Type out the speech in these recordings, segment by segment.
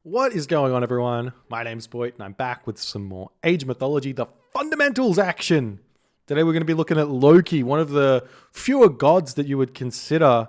What is going on, everyone? My name's Boyd, and I'm back with some more Age Mythology, the Fundamentals action. Today we're going to be looking at Loki, one of the fewer gods that you would consider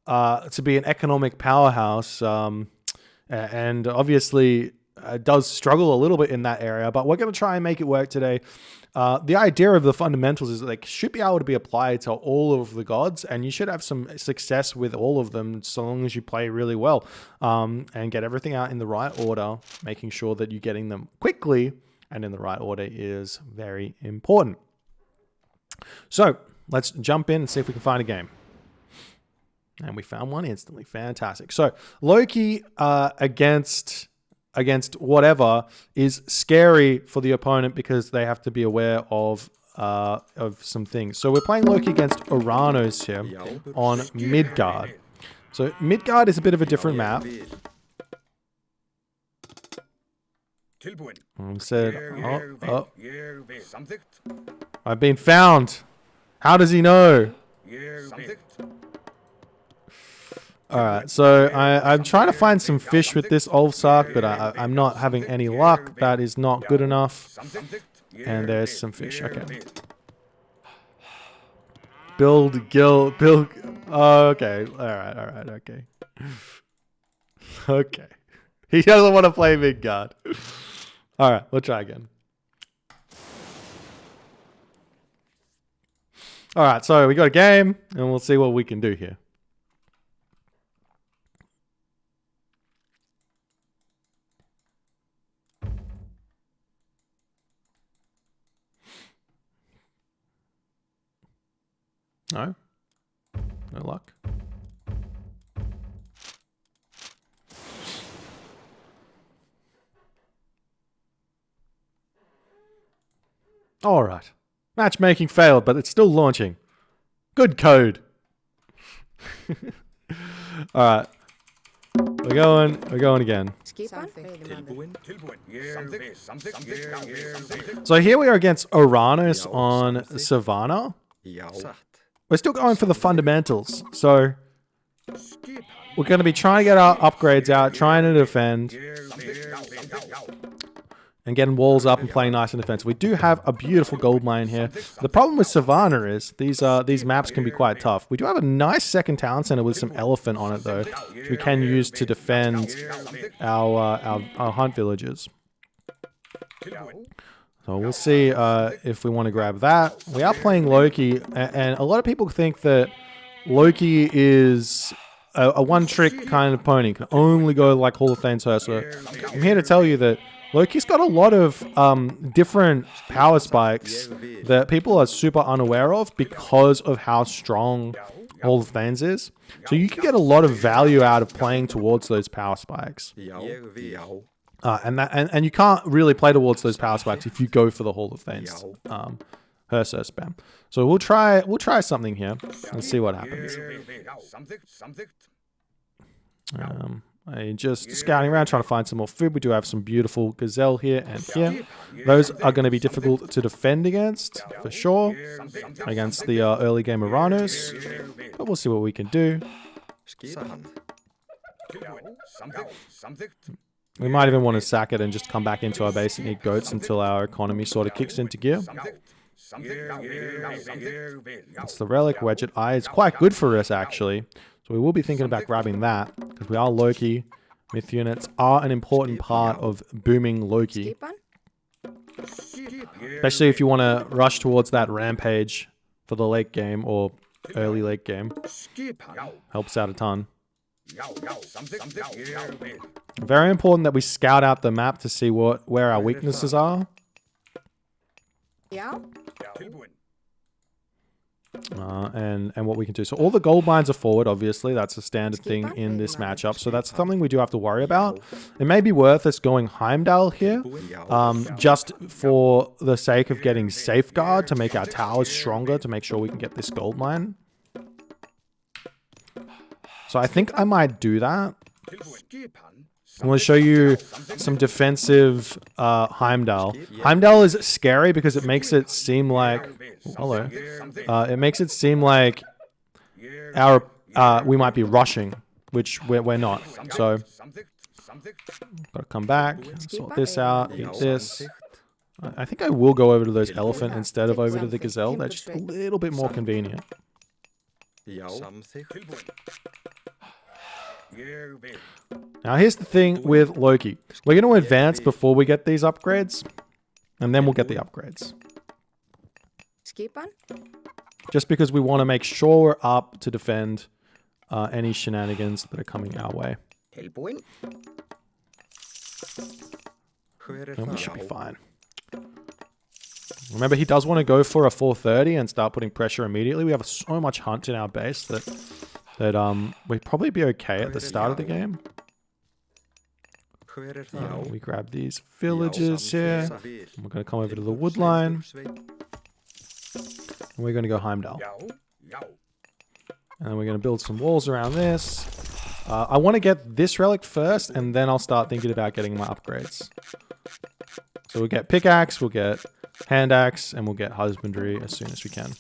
to be an economic powerhouse, and obviously does struggle a little bit in that area, but we're going to try and make it work today. The idea of the fundamentals is that they should be able to be applied to all of the gods, and you should have some success with all of them so long as you play really well and get everything out in the right order. Making sure that you're getting them quickly and in the right order is very important. So let's jump in and see if we can find a game. And we found one instantly. Fantastic. So Loki against whatever is scary for the opponent because they have to be aware of some things. So we're playing Loki against Uranus here on Midgard. So Midgard is a bit of a different map. I've been found. How does he know? Alright, so I'm trying to find some fish with this Ulfsark, but I'm not having any luck. That is not good enough. And there's some fish. Okay. Build. Oh, okay. Alright, okay. Okay. He doesn't want to play Midgard. Alright, we'll try again. Alright, so we got a game, and we'll see what we can do here. No? No luck? Alright. Matchmaking failed, but it's still launching. Good code. Alright. We're going again. So here we are against Uranus on Savannah. We're still going for the fundamentals. So we're going to be trying to get our upgrades out, trying to defend, and getting walls up and playing nice and defensive. We do have a beautiful gold mine here. The problem with Savannah is these maps can be quite tough. We do have a nice second town center with some elephant on it though, which we can use to defend our hunt villages. So we'll see if we want to grab that. We are playing Loki, and a lot of people think that Loki is a one-trick kind of pony. Can only go like Hall of Fame. So I'm here to tell you that Loki's got a lot of different power spikes that people are super unaware of because of how strong Hall of Fames is. So you can get a lot of value out of playing towards those power spikes. And you can't really play towards those power spikes if you go for the Hall of Fames Hersur spam. So we'll try something here and see what happens. I'm just scouting around trying to find some more food. We do have some beautiful gazelle here and here. Those are going to be difficult to defend against for sure, against the early game Uranus. But we'll see what we can do. We might even want to sack it and just come back into our base and eat goats until our economy sort of kicks into gear. That's the relic. Wedget Eye. It's quite good for us, actually. So we will be thinking about grabbing that, because we are Loki. Myth units are an important part of booming Loki. Especially if you want to rush towards that rampage for the late game, or early late game. Helps out a ton. Very important that we scout out the map to see where our weaknesses are. And what we can do. So all the gold mines are forward, obviously. That's a standard thing in this matchup. So that's something we do have to worry about. It may be worth us going Heimdall here, just for the sake of getting Safeguard to make our towers stronger, to make sure we can get this gold mine. So I think I might do that. I'm going to show you some defensive Heimdall. Heimdall is scary because it makes it seem like... Hello. It makes it seem like we might be rushing, which we're not. So Gotta come back, sort this out, eat this. I think I will go over to those elephant instead of over to the gazelle. They're just a little bit more convenient. Now here's the thing with Loki. We're going to advance before we get these upgrades. And then we'll get the upgrades. Just because we want to make sure we're up to defend any shenanigans that are coming our way. And we should be fine. Remember, he does want to go for a 430 and start putting pressure immediately. We have so much hunt in our base that we'd probably be okay at the start of the game. We grab these villages here. We're going to come over to the wood line. And we're going to go Heimdall. And we're going to build some walls around this. I want to get this relic first, and then I'll start thinking about getting my upgrades. So we'll get pickaxe, we'll get hand axe, and we'll get husbandry as soon as we can.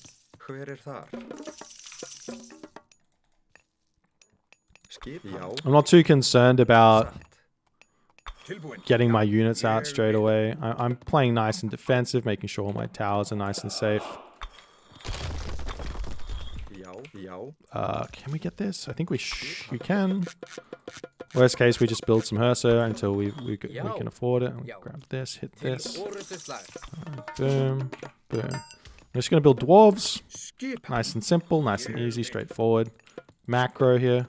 I'm not too concerned about getting my units out straight away. I'm playing nice and defensive, making sure all my towers are nice and safe. Can we get this? I think we can. Worst case, we just build some Hersa until we can afford it. Grab this, hit this. Boom, boom. I'm just going to build dwarves. Nice and simple, nice and easy, straightforward. Macro here.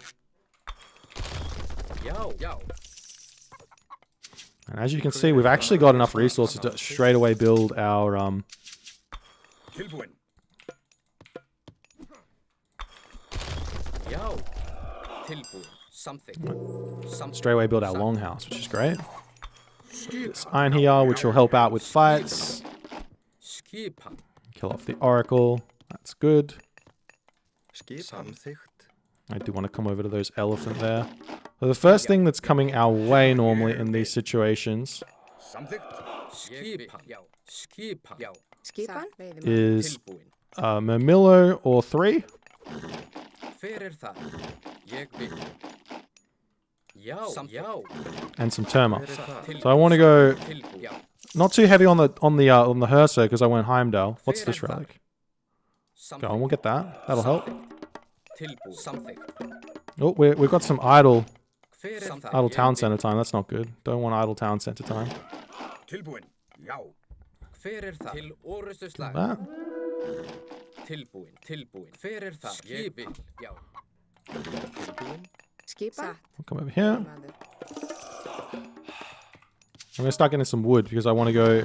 And as you can see, we've actually got enough resources to straight away build our straight away build our longhouse, which is great. This iron here, which will help out with fights. Kill off the oracle. That's good. I do want to come over to those elephant there. So the first thing that's coming our way normally in these situations is Mermillo or 3. And some Terma. So I want to go not too heavy on the Hersa because I went Heimdall. What's this relic? Go on, we'll get that. That'll help. Oh, we've got some idle town center time. That's not good. Don't want idle town center time. That. We'll come over here. I'm going to start getting some wood because I want to go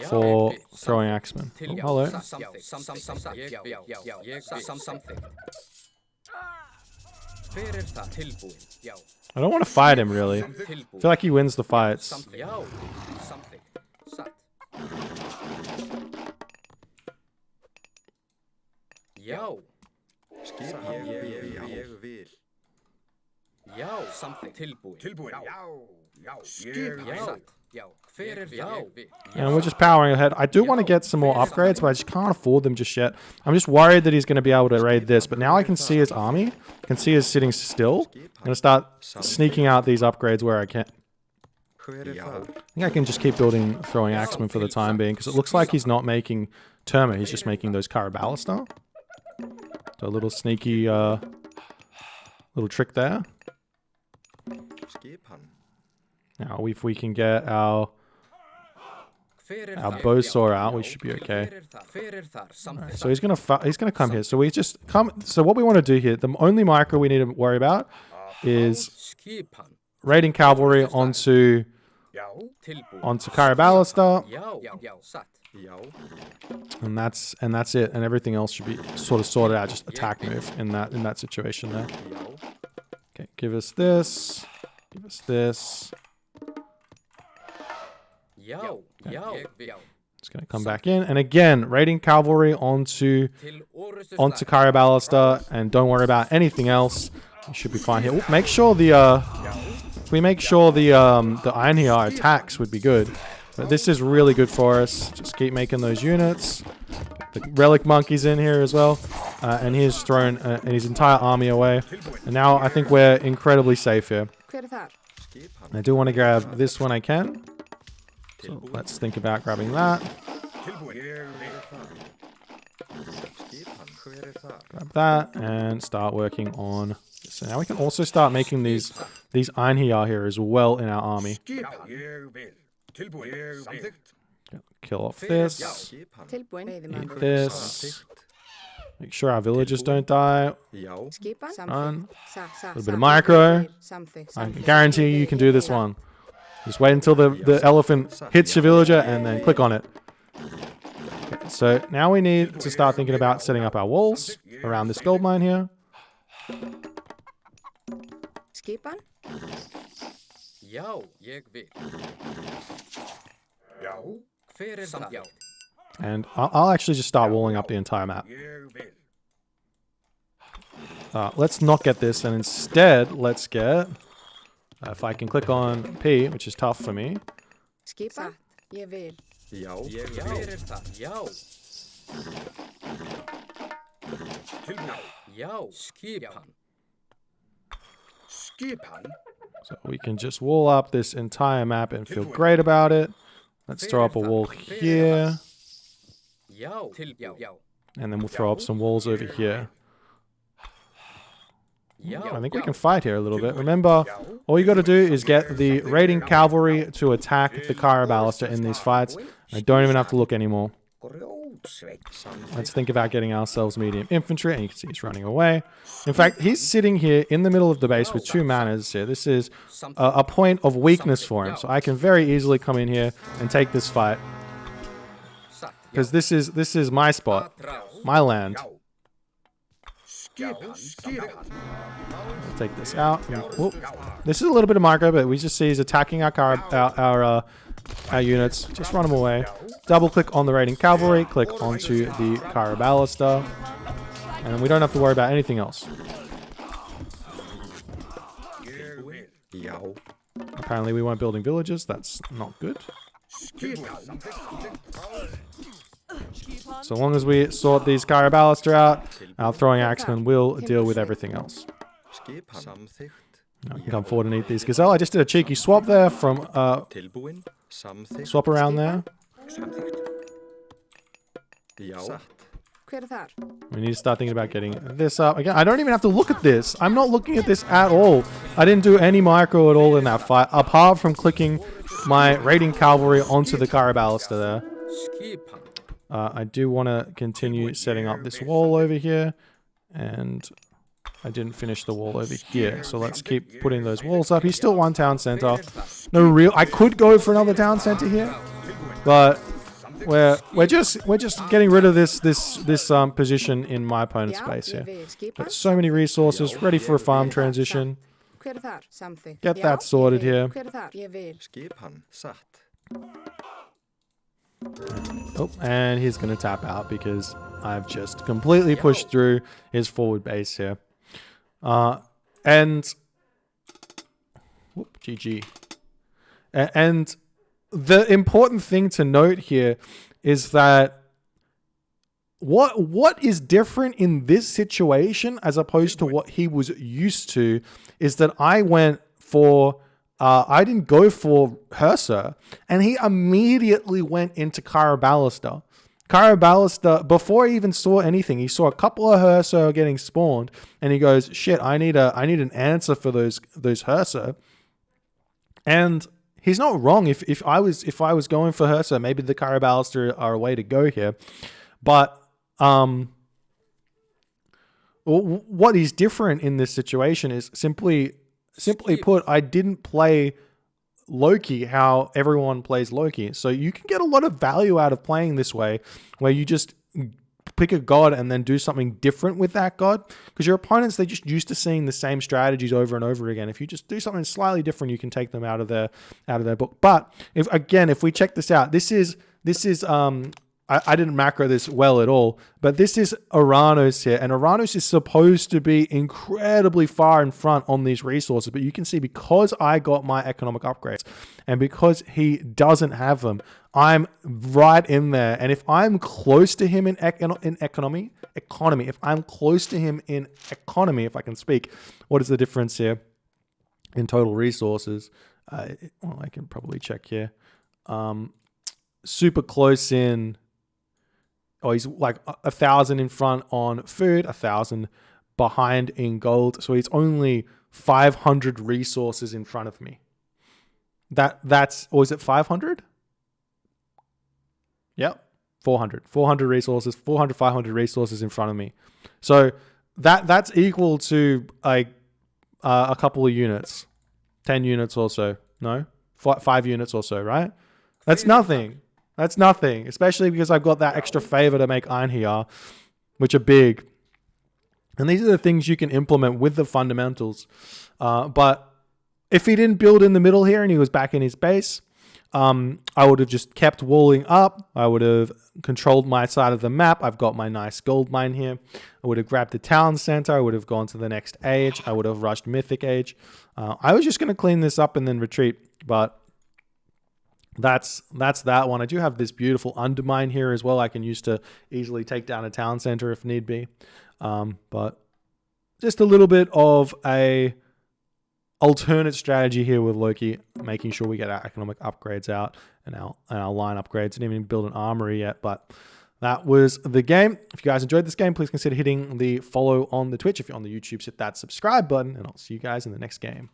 for throwing axemen. Oh, hello. I don't want to fight him, really. I feel like he wins the fights. And we're just powering ahead. I do want to get some more upgrades, but I just can't afford them just yet. I'm just worried that he's going to be able to raid this, but now I can see his army. I can see his sitting still. I'm going to start sneaking out these upgrades where I can. I think I can just keep building throwing axemen for the time being, because it looks like he's not making Terma, he's just making those Karabalistar. So a little sneaky little trick there. Now, if we can get our bow saw out, we should be okay. Right, so he's gonna come here. So we just come. So what we want to do here, the only micro we need to worry about is raiding cavalry onto Karabalistar, and that's it. And everything else should be sort of sorted out. Just attack move in that situation there. Okay, give us this. Give us this. It's going to come back in. And again, raiding cavalry onto Karabalistar, and don't worry about anything else. You should be fine here. Ooh, make sure the iron here attacks would be good. But this is really good for us. Just keep making those units. The relic monkey's in here as well. And he has thrown his entire army away. And now I think we're incredibly safe here. I do want to grab this when I can. So let's think about grabbing that. Grab that and start working on. So now we can also start making these Einherjar here as well in our army. Kill off this. Eat this. Make sure our villagers don't die. Run. A little bit of micro. I can guarantee you can do this one. Just wait until the elephant hits your villager and then click on it. Okay, so now we need to start thinking about setting up our walls around this gold mine here. And I'll actually just start walling up the entire map. Let's not get this, and instead, let's get... if I can click on P, which is tough for me. So we can just wall up this entire map and feel great about it. Let's throw up a wall here. And then we'll throw up some walls over here. I think we can fight here a little bit. Remember, all you got to do is get the raiding cavalry to attack the Kara Ballista in these fights. I don't even have to look anymore. Let's think about getting ourselves medium infantry, and you can see he's running away. In fact, he's sitting here in the middle of the base with 2 manners here. This is a point of weakness for him, so I can very easily come in here and take this fight. Because this is my spot, my land. Take this out. Whoop. This is a little bit of micro, but we just see he's attacking our units. Just run them away. Double click on the raiding cavalry. Click onto the Kara Ballista, and then we don't have to worry about anything else. Apparently, we weren't building villages. That's not good. So long as we sort these Kara Ballista out, our throwing axemen will deal with everything else. I can come forward and eat these gazelle. I just did a cheeky swap there from swap around there. We need to start thinking about getting this up. Again, I don't even have to look at this. I'm not looking at this at all. I didn't do any micro at all in that fight, apart from clicking my raiding cavalry onto the Kara Ballista there. I do want to continue setting up this wall over here, and I didn't finish the wall over here, so let's keep putting those walls up. He's still one town center. I could go for another town center here, but we're just getting rid of this position in my opponent's base here. Got so many resources ready for a farm transition. Get that sorted here. Oh, and he's going to tap out because I've just completely pushed through his forward base here. And whoop, GG. And the important thing to note here is that what is different in this situation as opposed to what he was used to is that I went for I didn't go for Hursa, and he immediately went into Kara Ballista. Kara Ballista, before he even saw anything, he saw a couple of Hursa getting spawned, and he goes, "Shit, I need an answer for those Hursa." And he's not wrong. If I was going for Hursa, maybe the Kara Ballista are a way to go here. But what is different in this situation is simply put, I didn't play Loki how everyone plays Loki. So you can get a lot of value out of playing this way, where you just pick a god and then do something different with that god. Because your opponents, they're just used to seeing the same strategies over and over again. If you just do something slightly different, you can take them out of their book. But if we check this out, this is I didn't macro this well at all, but this is Aranos here, and Aranos is supposed to be incredibly far in front on these resources, but you can see because I got my economic upgrades, and because he doesn't have them, I'm right in there. And if I'm close to him in economy, if I'm close to him in economy, if I can speak, what is the difference here? in total resources. Well, I can probably check here. Super close in. Oh, he's like 1,000 in front on food, 1,000 behind in gold. So he's only 500 resources in front of me. That's, or is it 500? Yep. 400 resources, 500 resources in front of me. So that's equal to like a couple of units, 10 units or so. No, 5 units or so, right? That's nothing. That's nothing, especially because I've got that extra favor to make iron here, which are big. And these are the things you can implement with the fundamentals. But if he didn't build in the middle here and he was back in his base, I would have just kept walling up. I would have controlled my side of the map. I've got my nice gold mine here. I would have grabbed the town center. I would have gone to the next age. I would have rushed Mythic Age. I was just going to clean this up and then retreat, but that's that one. I do have this beautiful undermine here as well. I can use to easily take down a town center if need be. But just a little bit of a alternate strategy here with Loki, making sure we get our economic upgrades out and our line upgrades. Didn't even build an armory yet, but that was the game. If you guys enjoyed this game, please consider hitting the follow on the Twitch. If you're on the YouTube, hit that subscribe button, and I'll see you guys in the next game.